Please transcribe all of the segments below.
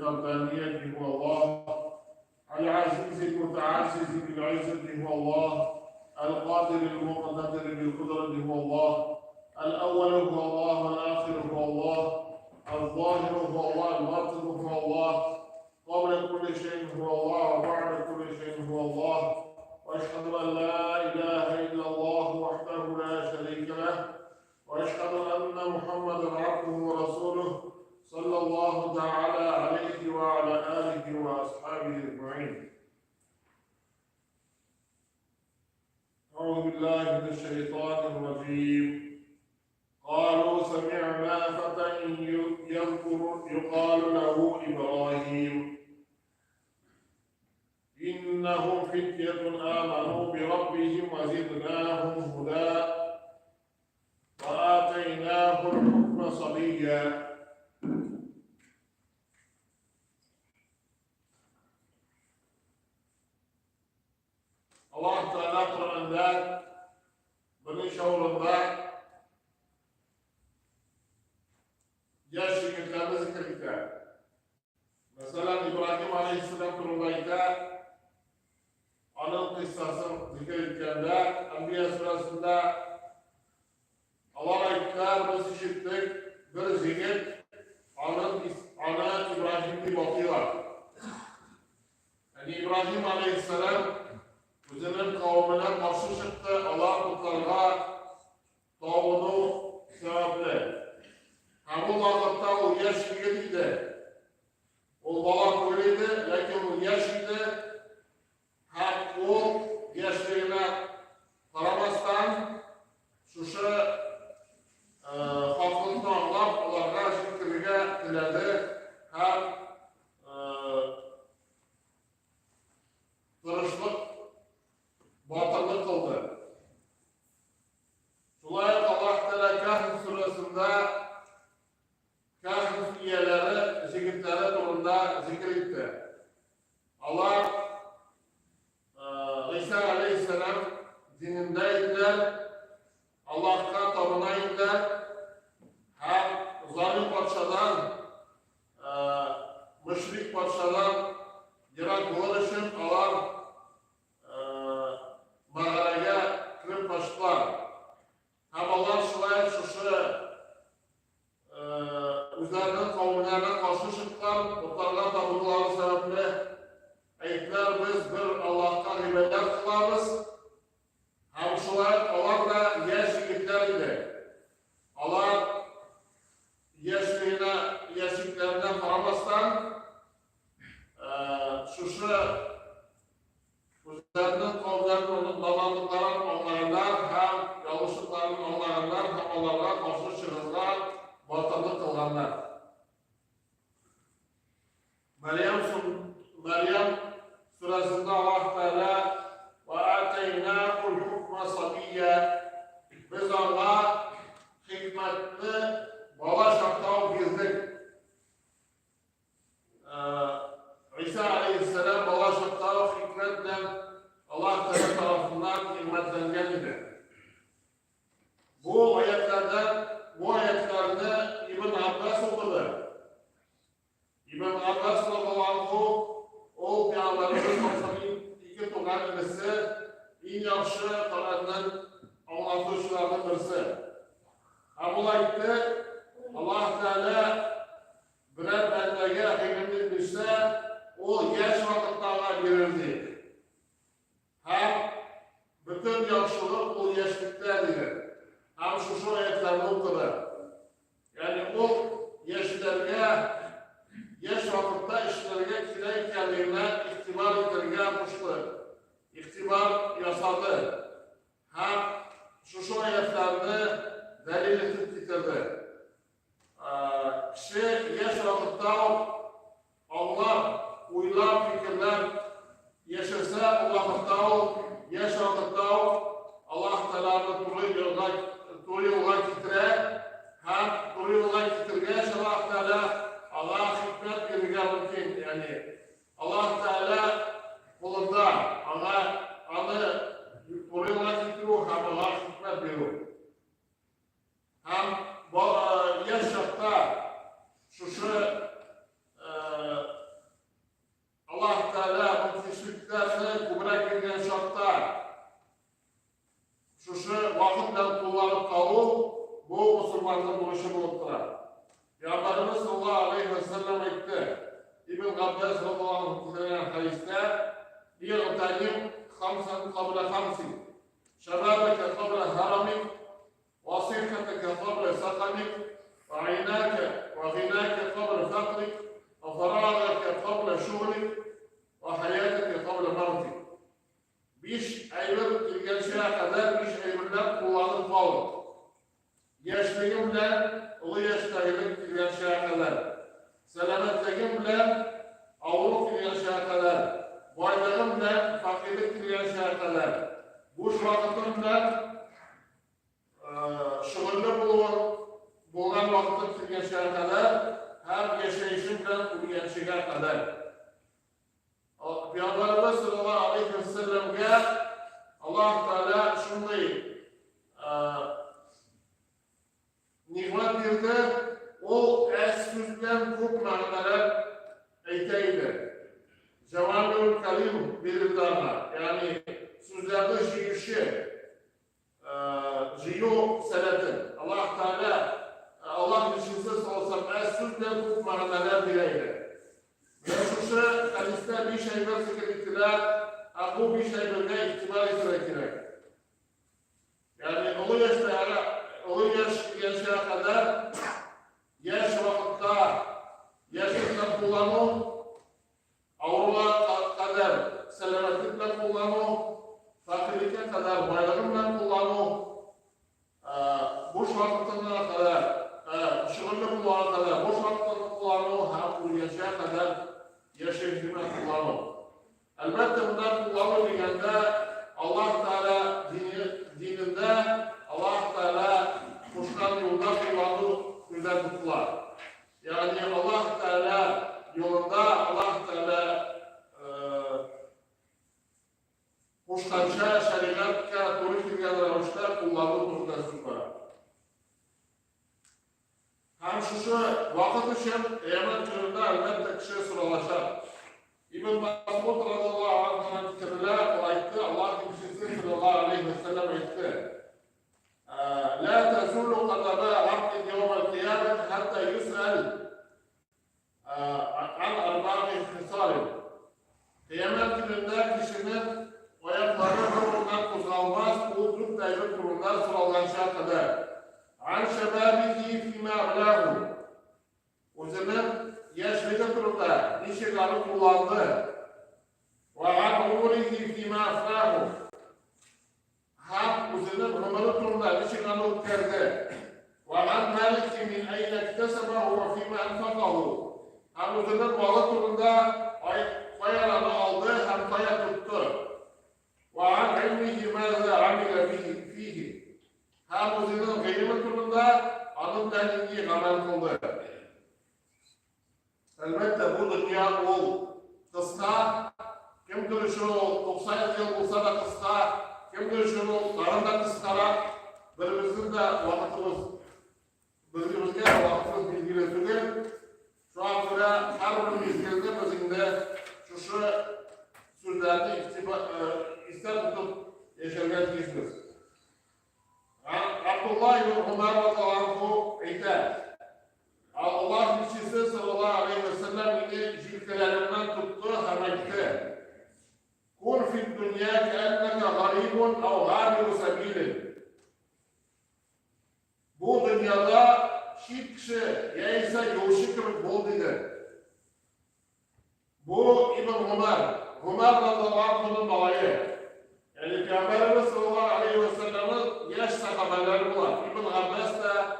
الفردانية هو الله، العزيز المتعزز بالعزة هو الله، القادر المقتدر بالقدرة هو الله، الأول هو الله والآخر هو الله، الظاهر هو الله الباطن هو الله، قبل كل شيء هو الله وبعد كل شيء هو الله، وأشهد أن لا إله إلا الله وحده لا شريك له، وأشهد أن محمدا عبده ورسوله صلى الله تعالى عليه وعلى آله وأصحابه أجمعين. أعوذ بالله من الشيطان الرجيم. قالوا سمعنا فتى يذكر يقال له إبراهيم إنهم فتية آمنوا بربهم وزدناهم هدى وآتيناه الحكم صبيا. Allah Teala Kur'an'da bunun şuurunda yaş şirketlerini zikrettikler. Mesela İbrahim Aleyhisselam kuruluyla onun kıssasını zikrettiklerinde Enbiya Surası'nda Allah ayetler biz işittik bir zikret ana İbrahim'i bakıyorlar. Yani İbrahim Aleyhisselam özünün kavmine karşı çıktı, Allah kutlarına tağunu sebeple. Hem o vakitte o yaş yigitiydi. O bala köylüydü, lakin o yaş idi. Hem o yaşlığına karamasdan şu hakkını anlap, onlara şükürüge diledi. Hem kırışlık batırlık kıldı. Şulayet Allah Teala Kahf surasında Kahf üyeleri, zikirleri durumda zikretti. Allah İsa Aleyhisselam dinindeydiler, Allah'a tapınaydılar. Hem zalim padişadan, müşrik padişadan yaratılır için Allah mağaraya kırıp başlar. Hem Allah şulayet üzerinin kavimlerine karşı çıktılar, muhtarlar tapınıları sebeple ayetler biz bir Allah'tan ibadet kılarız. Hem şulayet Allah da yaş yigitler idi. Allah yaşlıklarına karamasdan üzerinin kavimlerinin dalanlıkların onlarından hem yanlışlıkların onlarından hem onlardan karşı çıkırlar, batırlık kılganlar. Meryem surasında Allah Teala ve ateynâkul hukme sabiyye biz ona hikmetli bala şartlar girdik. İsa Aleyhisselam bala şartlar hikmetle Allah Teala tarafından hikmetlengen idi. Bu ayetlerden İbn Abbas okudu. İbn Abbas radıyallahu o Peygamberimiz iki tokan birisi en yaxşı Kur'an'ın anlatışlarının birisi. Bu ayette Allah Teala birer bendege hikmetli bilse o yaş vakitlerine verirdi. Hem bütün yaşlılık o yaşlıktadır. Hem şu ayetlerini okudu. Yani o yaşlılarga yaş vakitte işlerine kilay kendine ihtibar etirge kuştu. İhtibar yasadı. Hem şu ayetlerini delil etip getirdi. Kişi yaş vakitte Allah uylap fikirler yaşarsa o vakitte yaş vakitte Allah Teala'nın turu yola getire hem turu yola getirge Allah Teala Allah hikmet verirge mümkün. Yani Allah Teala kolunda onu turu yola getiriyor hem Allah hikmet veriyor. Hem yaşakta şu İbn Abbas radıyallahu anh hadiste لِيَغْتَنِمْ خَمْسًا قَبْلَ خَمْسٍ شَبَابَكَ قَبْلَ هَرَمِكَ وَصِحَّتَكَ قَبْلَ سَقَمِكَ وَعِنَاكَ وَغِنَاكَ قَبْلَ فَقْرِكَ وَفَرَاغَكَ قَبْلَ شُغْلِكَ وَحَيَاتَكَ قَبْلَ مَوْتِكَ. 5 aylar kelgancha kadar 5 aylar kullanıp kalın. Yaşlığım bilen ulu yaşlarımın kelgancha kadar. Selametliğim bilen ağırlık kelgancha kadar. Boylığım bilen fakirlik kelgancha kadar. Boş vakitim bilen şuğurlu bulgan vakitim kelgancha kadar. Hem yaşayışım bilen ulganchaga kadar. Peygamberimiz sallallahu aleyhi ve sellem'e Allah Teala şunday nimet verdi. O sözden çok manalar aytaydı. Cevabül Kelim verildi ona. Yani sözlerde jiyişi, jiyo senetin. Allah Teala Allah düşünsüz olsam sözden çok manalar vereydi. Şu hadiste bir şey var zikrettiler, bu bir şey böyle ihtimal ettirek. Yani o yaşa kadar yaş vakitte yaşlıkla kullanı, ağırlığa kadar selametlikle kullanı, fakirlikle kadar bayrağımla kullanı, boş vakitine kadar, şuurlu kullanı kadar, boş vakitine kullanı, hem yaşa kadar yaşayışına kullanı. Elbette bundan kullanı degende Allah Teala dininde Allah Teala koşkan yolda kullanı güzel tuttular. Yani Allah Teala yolunda Allah Teala koşkança şeriatka doğru kirgen ravuşta kullanı tuttular. Hem şu vakit için Kıyamet gününde elbette kişi sıralaşar. İbn Mas'ud radıyallahu anh'ın fikrine o ayette Allah Resulü sallallahu aleyhi ve sellem ayette La tezulu kadama abdin yevmel kıyamet hatta yus'al an arba'in fisalin. Kıyamet gününde kişinin ayakları durumdan kozalmaz, o dört ayrı durumdan sıralaşana kadar. An şebabihi fîmâ ablâhu. O zaman yaşlıca durumda nişeleri kullandı. Ve an umurihi fîmâ afrâhu. Hem o zaman ömrü durumda nişeleri utkerdi. Ve an maliki min eyne iktesebehu ve fîmâ enfakahu. Hem o zaman malı durumda kayalarını aldı hem kaya tuttu. Ve an ilmihi mâzâ amile fihi. Hem o zaman gayrimet durumda anın denildiği amel kıldı. Elbette bu dünya ol kısa, kimdir şu 90 yıl olsa da kısa, kimdir şu karında kıskara, birimizin de birbirimize vaktimiz bilgiletilir. Şu an sonra her bir mezgilde bizimde şu sözlerini ister tutup yaşarken değilsiniz. Abdullah ibn Umar radıyallahu anh Allah Resulü sallallahu aleyhi ve sellem ile cilkelerinden tuttu hemekte. Kun fid dünya keenneke garibun ev gâbiru sebilin. Bu dünyada hiç kişi ya ise yolcu kırık bol dedi. Bu İbn Umar radıyallahu anh'ın balayı. Yani Peygamberimiz sallallahu aleyhi ve sellem'in yaş sahabeleri var. İbn Abbas da,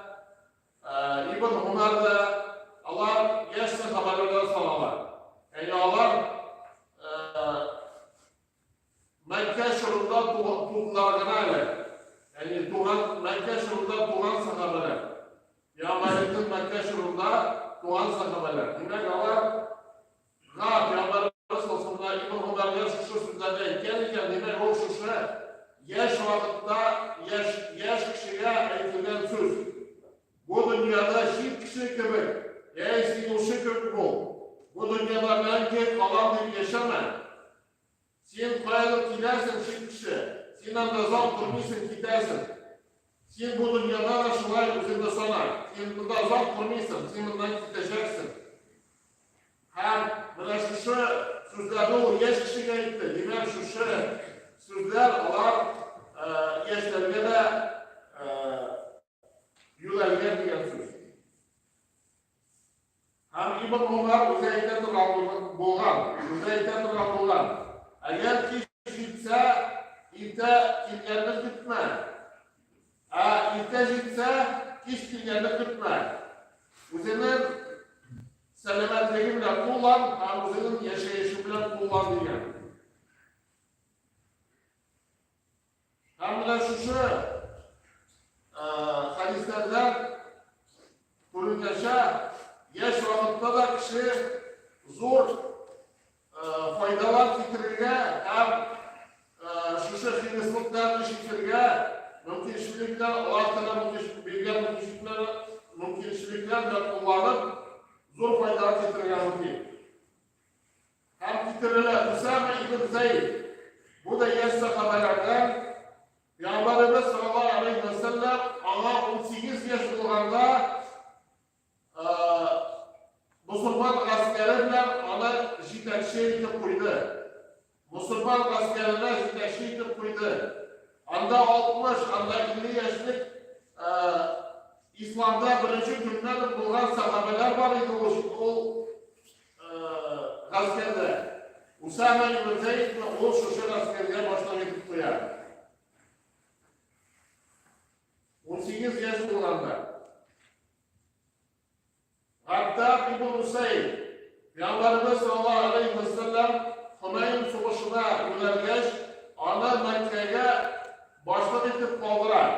İbn Umar da Allah yaş sahabeleri sanalar. Yani Allah Mekke şurunda tuğlarına ile. Yani Mekke şurunda tuğan sahabeler. Peygamberimizin Mekke şurunda tuğan sahabeler. Demek Allah Peygamberimiz sallallahu İbn Umar'ın şu sözlerinde gelirken demek o şu yaş vakitte yaş kişiye eğitilen söz. Bu dünyada hiç kişi gibi eğisi yolcu kırık bol. Bu dünyada belki kalan bir yaşama. Sen koyalıp gidersin hiç kişi. Sen andazal kurmuşsun gidersin. Sen bu dünyada da şunlar üzerinde sana. Sen burada azal kurmuşsun. Sen bundan gideceksin. Hem şu sözlerni o yaş kişiga aytdi. Demak, şu sözler ular yoshlarga da yo'llangan degan so'z. Ham Ibn Umar o'zi aytib bo'lgan. Agar kech yetsa, erta kelganini kutma. Erta yetsa, kech kelganini kutma. O'zining salomatligi bilan qo'llan, ham o'zining yashayishi bilan qo'llan degan. Ham bilan shu hadislardan ko'rinishicha yash vaqtda da kishi zo'r foydalar keltirishga ham shu xirislikdan ishtirga mumkinchiliklar Alloh taolo bergan mumkinchiliklar bilan qo'llanib zo'r foydalar keltirgan mumkin. Ham keltiriladi Usama ibn Zayd bu da yash sahobalardan Peygamberimiz sallallahu aleyhi ve sellem ona 18 yaş bo'lganda Müslüman askeri bilan ona yetakchi etib qo'ydi. Müslüman askerine yetakchi etib qo'ydi. Anda 60, anda 50 yaşlık İslam'da birinci günden bo'lgan sahabeler var idi o askerde. Usama ibn Zayd o şu askerga boshliq etib qo'yadi. 18 yaş bo'lganda. Hatta İbn Husayn Peygamberimiz sallallahu aleyhi ve sellem Hunayn savaşına yo'nalgach, ona Makkaga boshliq etib qoldilar.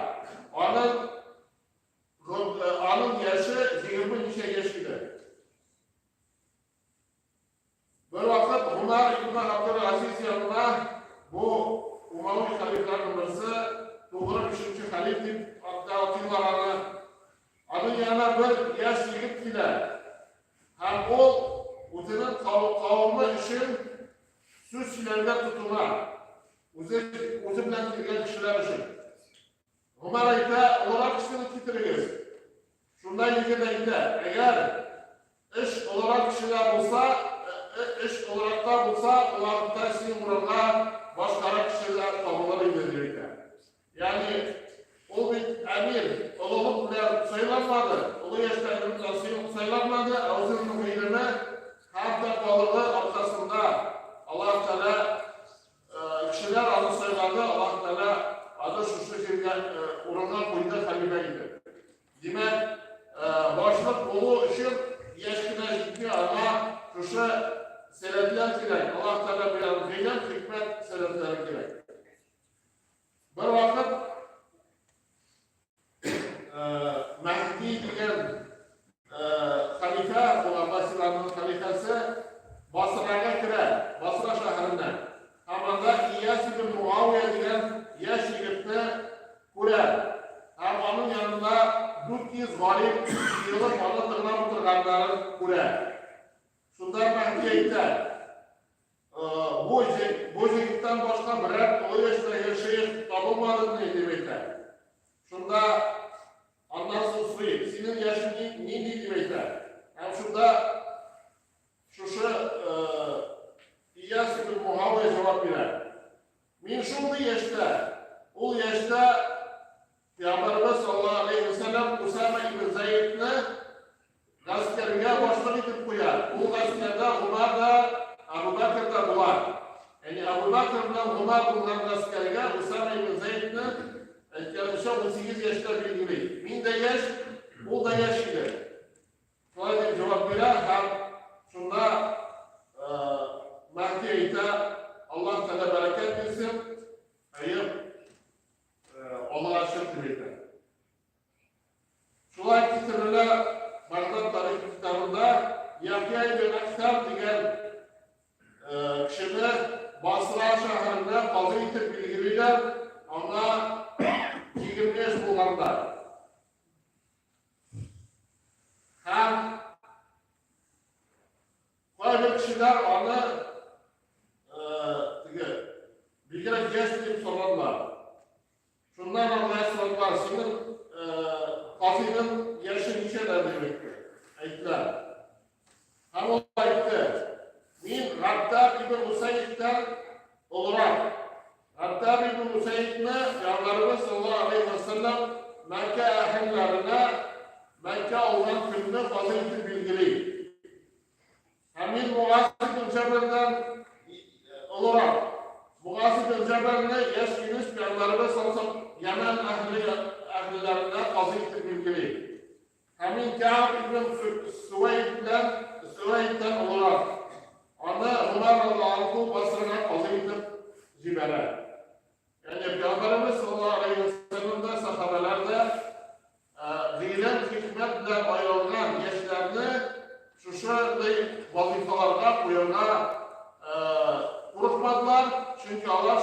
Onun yaşı 20 necha yaş edi. Bir vaqt Umar ibn Abdulaziz yanına bu Umayyi xalifalardan birisi to'g'ri 3-chi xalif deb ataydilar. Onun yanına bir yaş yigit keladi. Ham o o'zining qavmi uchun so'zchilarga tutunar. O'zi bilan kelgan kishilar uchun. Umar aytdi, ular kishini keltiramiz. Shunday yigit aytdi, agar ish ular kishilar bo'lsa, ularga sizning o'ringa boshqa kishilar topiladi deydi. Ya'ni o bir emir, ulug'lik bilan saylanmadi. Ulu yoshlarning bilan saylanmadi. O'zining ilmi har taqvolig'i orqasida Alloh taolo kishilar onu sayladi. Alloh taolo ana shu kelgan o'ringa qo'ydi xalifa edi. Demak, boshliq bo'lish uchun yoshgina yigitga ana shu sabablar kerak. Alloh taolo bergan hikmat sabablari kerak. Bir vaqt Mahdi degan xalifa, bu Abbasiylarning xalifasi Basraga kiradi, Basra shahridan. Hamda Iyas ibn Muaviya degan yosh yigitni ko'radi. Ham uning yanında 400 g'olib yig'ilib ona tig'nab o'tirganlarini ko'radi. Shunda Mahdi aytdi, bu yigitdan boshqa biror yoshda yashash topilmadimi deb aytdi. Shunda ondan so'ng so'raydi, sening yoshing nima deb aytdi. Ham shunda shu Iyas ibn Muaviya javob beradi. Men shunday yoshda, u yoshda Peygamberimiz sallallohu alayhi ve sellem Usama ibn Zaydni askerga boshliq etib qo'yadi. Bu askerda Umar da Abu Bakr da bor. Ya'ni Abu Bakr bilan Umar bo'lgan askerga Usama ibn Zaydni aytgancha 18 yoshda belgilaydi. Menda yosh, u da yosh edi. Shunday deb javob beradi. Ham shunda Mahdi aytadi, Alloh taolo barakat bersin. Ayib Alloh shukr deydi. Şulay keltiriladi Bag'dod tarix kitobida Yahya ibn Aktab degan kishini Basra shahrida qozi etib belgilaydilar. Ona 20 yosh bo'lganda. Ham qolgan kishilar ona bilgirak yosh deb so'radilar. Shundan Alloh sening qozining yoshi nechadir deb aytdilar. Ham aytdi, men bin Usayd'den olarak. Hattab bin Usayd'ne Peygamberimiz sallallahu aleyhi ve sellem Mekke ehillerine Mekke olan gününü fazileti bilgili. Hemin Muaz bin Cebel'den olarak Muaz bin Cebel'ne yaşkiniz Peygamberimiz sallallahu aleyhi ve sellem Yemen ehlilerine fazileti bilgili. Hemin Kâb bin Süveyd'den olarak ana Ömer radıyallahu basrına fazileti cibere. Yani Peygamberimiz sallallahu aleyhi ve sellem'de sahabelerde gıylem hikmetle ayrılan yaşlarını şu vazifelerine koyuna unutmadılar. Çünkü Allah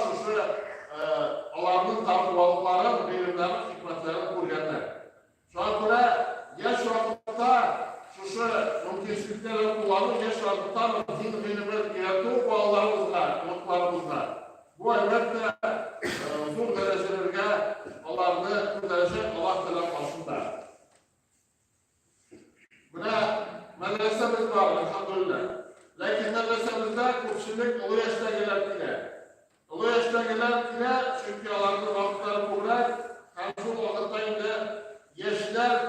Allah'ın takvalıkların, bilimlerin, hikmetlerini koruyanlar. Şu an göre yaş vakitte mümkünlükleri kullanıp yaş vakitte din bilimi yaratıyor bağlarımızla, umutlarımızla. Bu elbette zor derecelerine Allah'ını kurtaracak Allah Teala karşında. Buna medresemiz var elhamdülillah. Lakin medresemizde kurşunluk ulu yaşta gelerdiler. Ulu yaşta gelerdiler çünkü Allah'ın vakıfları kurlar. Hem şu vakittayında yaşlar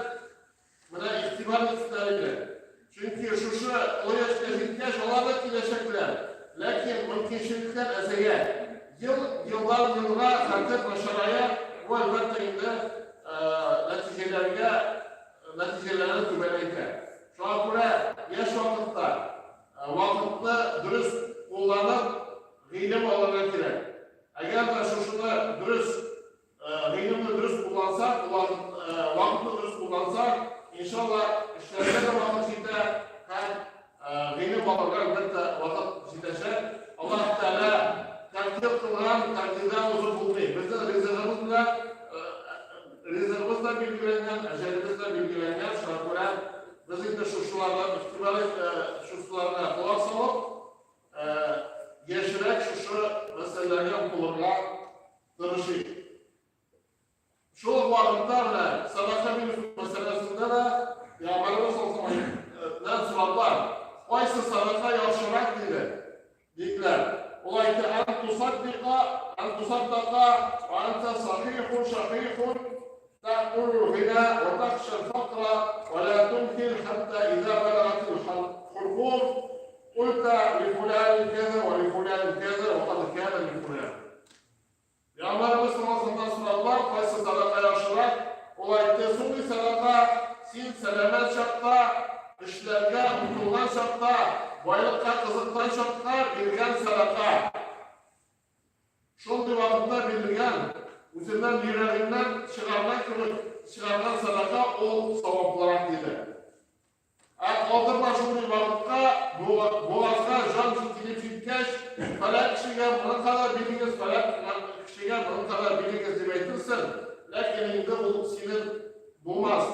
buna ihtimal isterler. Çünkü şu ulu yaşta ihtiyaç olarak gelecekler. Lakin mümkünlükler ezeye. Yıllar hareket başarıya bu elbette neticelerine tübeleyken. Şu an buraya yaş vakitte dürüst kullanıp gıylem olarak girer. Eğer de şunu gıylemle dürüst kullansak, vakitte dürüst kullansak, inşallah işlerinde de vakitte hem gıylem olarak elbette vakit çitecek. Allah Teala takdir kılan takdirden uzun bulmayı. Bizden rızkımızla bilgilenen, ecelimizle bilgilenen şarkılar bizim de şuşulardan şuşularına kulak salıp yaşarak şu meselelerden kullanma dönüşü. Şu varlıklarla sadaka bir meselesinde de Peygamberimiz sallallahu sıralar oysa sadaka yaşarak dediler. Olaydı en tusaddiqa ve ente sahihun تأكل الغنى وتخشى الفقر ولا تنكر حتى إذا بلغت الحلقوم قلت لفلان كذا ولفلان كذا وقد كان لفلان. Peygamberimiz sallallahu faysa sadaka yaşarak olaydı sunni sadaka sin selamet şakta işlerge mutluluğun şakta baylıkta kızıktan şakta bilgen sadaka. Şunday vakitte bilgen üzerinden yüreğinden çıkarılan sadaka o sevaplara dedi. Kaldırma şunday vakitte boğazga can çekilip çitkeş felak kişiye bunun kadar biliniz, felak kişiye bunun kadar biliniz demektirsin. Lakin indi bu senin bulmaz.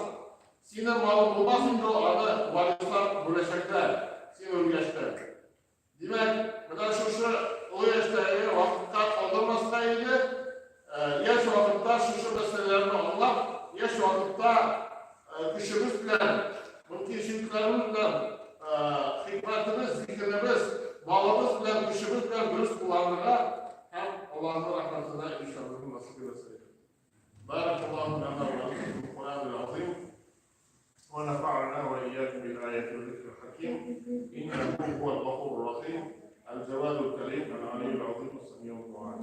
Senin malın bulmaz çünkü o adı varisler birleşekler. Senin ölgeçler. Demek bundan şu o yaştaydı vakitte kaldırmasaydı yaş vakitte şu meselelerini anlar, yaş vakitte kişimiz bilen, mümkünlüklerimiz bilen, hikmetimiz, zikrimiz, malımız bilen, kişimiz bilen dürüst kullanmaya hem Allah'ın rahmetine inşallah nasip eylesin. Barakallahu lana ve lekum fil Kur'anil azim. Ve nefa'ana ve iyyakum bil ayati ve zikril hakim. İnnehu huvel gafurur rahim. El cevalul kerim, el aliyyul azim, es-semî'ud du'a.